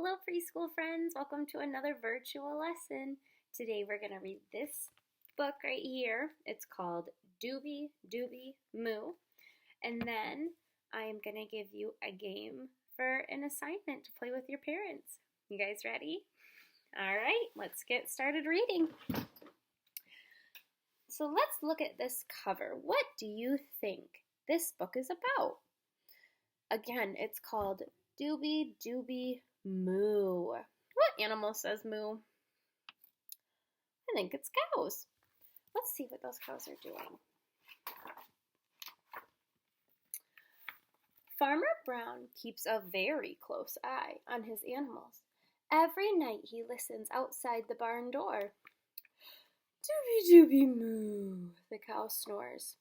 Hello, preschool friends. Welcome to another virtual lesson. Today we're going to read this book right here. It's called Dooby Dooby Moo. And then I'm going to give you a game for an assignment to play with your parents. You guys ready? All right, let's get started reading. So let's look at this cover. What do you think this book is about? Again, it's called Dooby Dooby Moo. What animal says moo? I think it's cows. Let's see what those cows are doing. Farmer Brown keeps a very close eye on his animals. Every night he listens outside the barn door. Dooby Dooby Moo, the cow snores.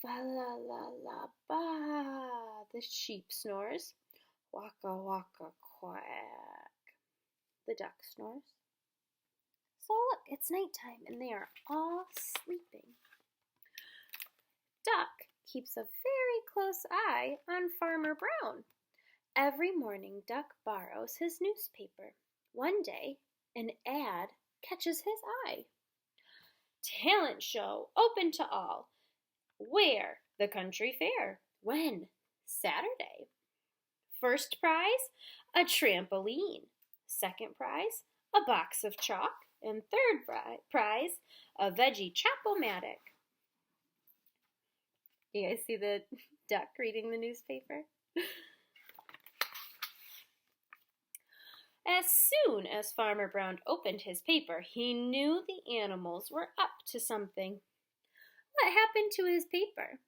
Fa la la la ba, the sheep snores. Waka waka quack, the duck snores. So look, it's nighttime and they are all sleeping. Duck keeps a very close eye on Farmer Brown. Every morning Duck borrows his newspaper. One day, an ad catches his eye. Talent show open to all. Where? The country fair. When? Saturday. First prize, a trampoline. Second prize, a box of chalk. And third prize, a veggie chop-o-matic. You guys see the duck reading the newspaper? As soon as Farmer Brown opened his paper, he knew the animals were up to something. What happened to his paper?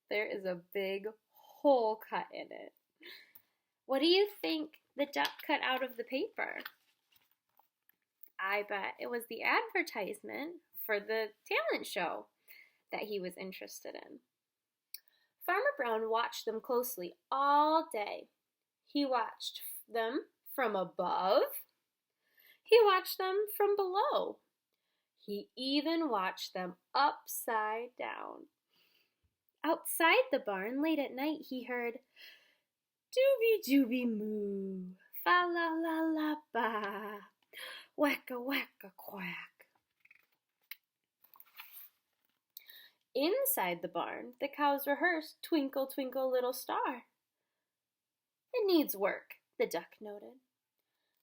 There is a big hole cut in it. What do you think the duck cut out of the paper? I bet it was the advertisement for the talent show that he was interested in. Farmer Brown watched them closely all day. He watched them from above. He watched them from below. He even watched them upside down. Outside the barn late at night he heard Dooby Dooby Moo, fa la la la ba, wacka wacka quack. Inside the barn the cows rehearsed Twinkle Twinkle Little Star. It needs work, the duck noted.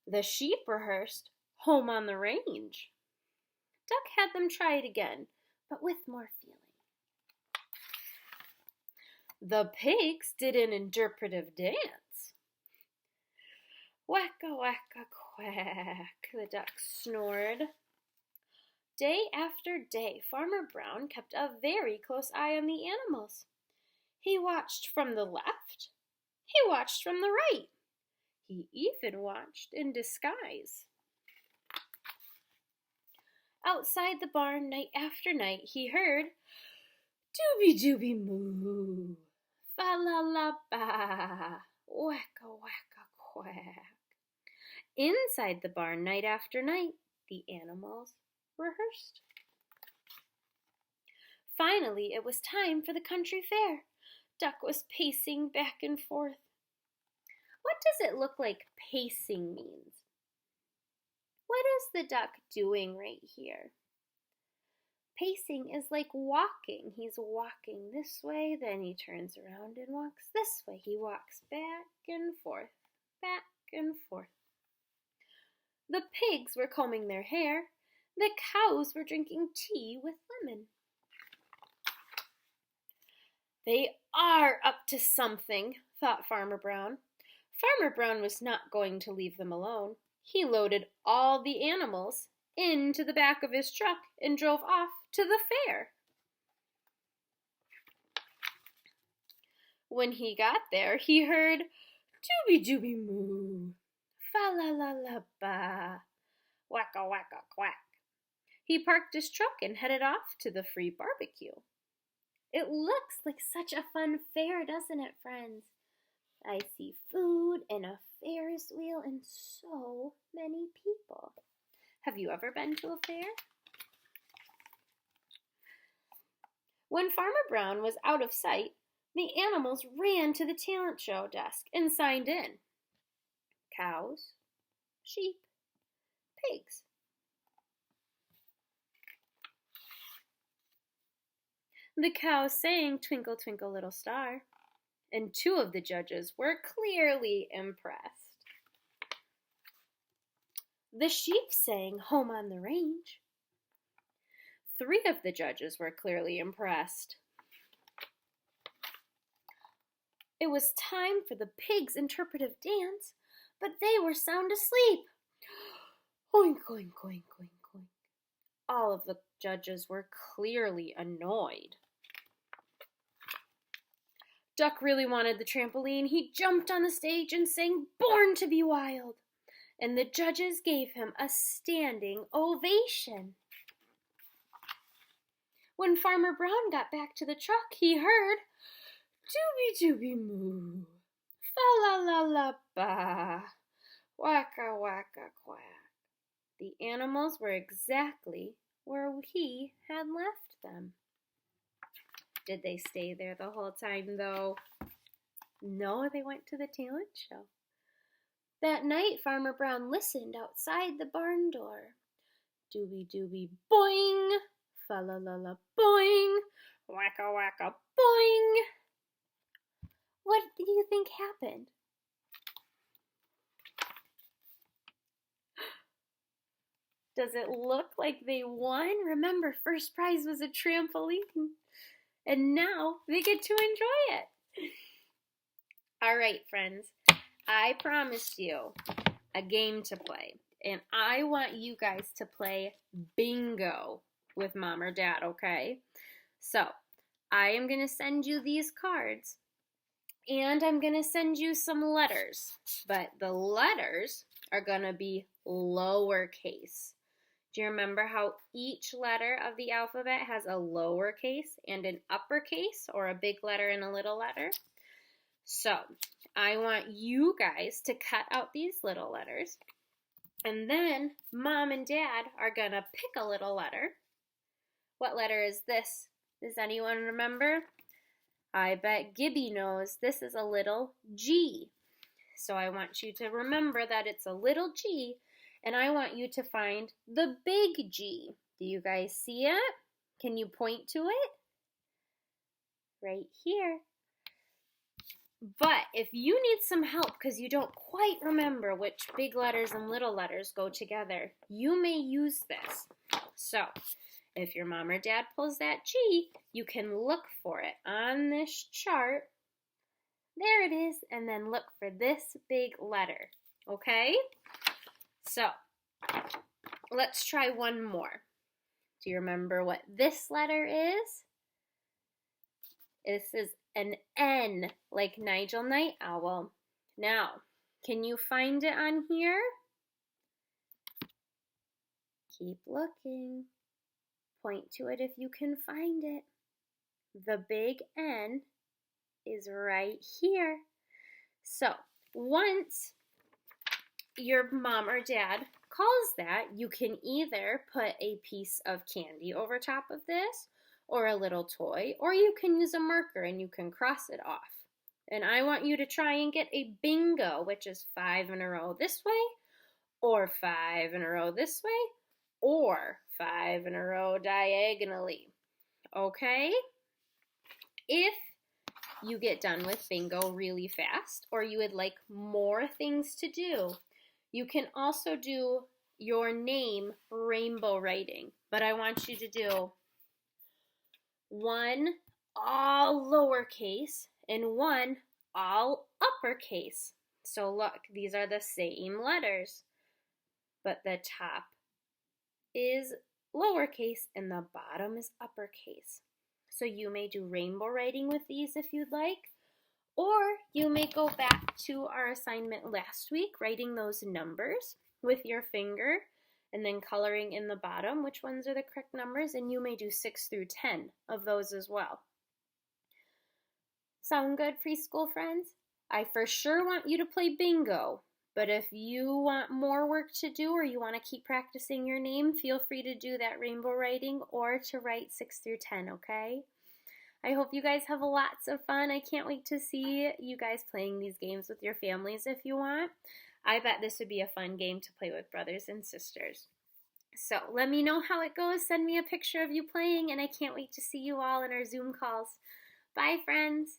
The sheep rehearsed Home on the Range. Duck had them try it again, but with more feeling. The pigs did an interpretive dance. Wacka wacka quack, the duck snored. Day after day, Farmer Brown kept a very close eye on the animals. He watched from the left. He watched from the right. He even watched in disguise. Outside the barn, night after night, he heard Dooby Dooby Moo, fa la la ba, wacka wacka quack. Inside the barn, night after night, the animals rehearsed. Finally, it was time for the country fair. Duck was pacing back and forth. What does it look like pacing means? What is the duck doing right here? Pacing is like walking. He's walking this way, then he turns around and walks this way. He walks back and forth, back and forth. The pigs were combing their hair. The cows were drinking tea with lemon. They are up to something, thought Farmer Brown. Farmer Brown was not going to leave them alone. He loaded all the animals into the back of his truck and drove off to the fair. When he got there, he heard Dooby Dooby Moo, fa la la la ba, wacka wacka quack. He parked his truck and headed off to the free barbecue. It looks like such a fun fair, doesn't it, friends? I see food and a Ferris wheel and so many people. Have you ever been to a fair? When Farmer Brown was out of sight, the animals ran to the talent show desk and signed in. cows, sheep, pigs. The cows sang Twinkle, Twinkle, Little Star, and 2 of the judges were clearly impressed. The sheep sang Home on the Range. 3 of the judges were clearly impressed. It was time for the pigs' interpretive dance, but they were sound asleep. Oink, oink, oink, oink, oink. All of the judges were clearly annoyed. Duck really wanted the trampoline. He jumped on the stage and sang Born to be Wild, and the judges gave him a standing ovation. When Farmer Brown got back to the truck, he heard Dooby Dooby Moo, fa la la la ba, waka waka quack. The animals were exactly where he had left them. Did they stay there the whole time, though? No, they went to the talent show. That night, Farmer Brown listened outside the barn door. Dooby Dooby boing, fa la la la boing, waka waka boing. What do you think happened? Does it look like they won? Remember, first prize was a trampoline. And now they get to enjoy it. All right, friends. I promised you a game to play. And I want you guys to play bingo with Mom or Dad, okay? So, I am going to send you these cards. And I'm going to send you some letters. But the letters are going to be lowercase. Do you remember how each letter of the alphabet has a lowercase and an uppercase, or a big letter and a little letter? So, I want you guys to cut out these little letters. And then Mom and Dad are going to pick a little letter. What letter is this? Does anyone remember? I bet Gibby knows this is a little G. So I want you to remember that it's a little G, and I want you to find the big G. Do you guys see it? Can you point to it? Right here. But if you need some help because you don't quite remember which big letters and little letters go together, you may use this. So, if your mom or dad pulls that G, you can look for it on this chart. There it is, and then look for this big letter, okay? So, let's try one more. Do you remember what this letter is? This is an N, like Nigel Night Owl. Now, can you find it on here? Keep looking. Point to it if you can find it. The big N is right here. So, once your mom or dad calls that, you can either put a piece of candy over top of this, or a little toy, or you can use a marker and you can cross it off. And I want you to try and get a bingo, which is 5 in a row this way, or 5 in a row this way, or 5 in a row diagonally. Okay? If you get done with bingo really fast, or you would like more things to do, you can also do your name rainbow writing. But I want you to do one all lowercase and one all uppercase. So look, these are the same letters, but the top is lowercase and the bottom is uppercase. So you may do rainbow writing with these if you'd like, or you may go back to our assignment last week, writing those numbers with your finger and then coloring in the bottom which ones are the correct numbers, and you may do 6 through 10 of those as well. Sound good, preschool friends? I for sure want you to play bingo, but if you want more work to do or you want to keep practicing your name, feel free to do that rainbow writing or to write 6 through 10, okay? I hope you guys have lots of fun. I can't wait to see you guys playing these games with your families if you want. I bet this would be a fun game to play with brothers and sisters. So let me know how it goes. Send me a picture of you playing, and I can't wait to see you all in our Zoom calls. Bye, friends.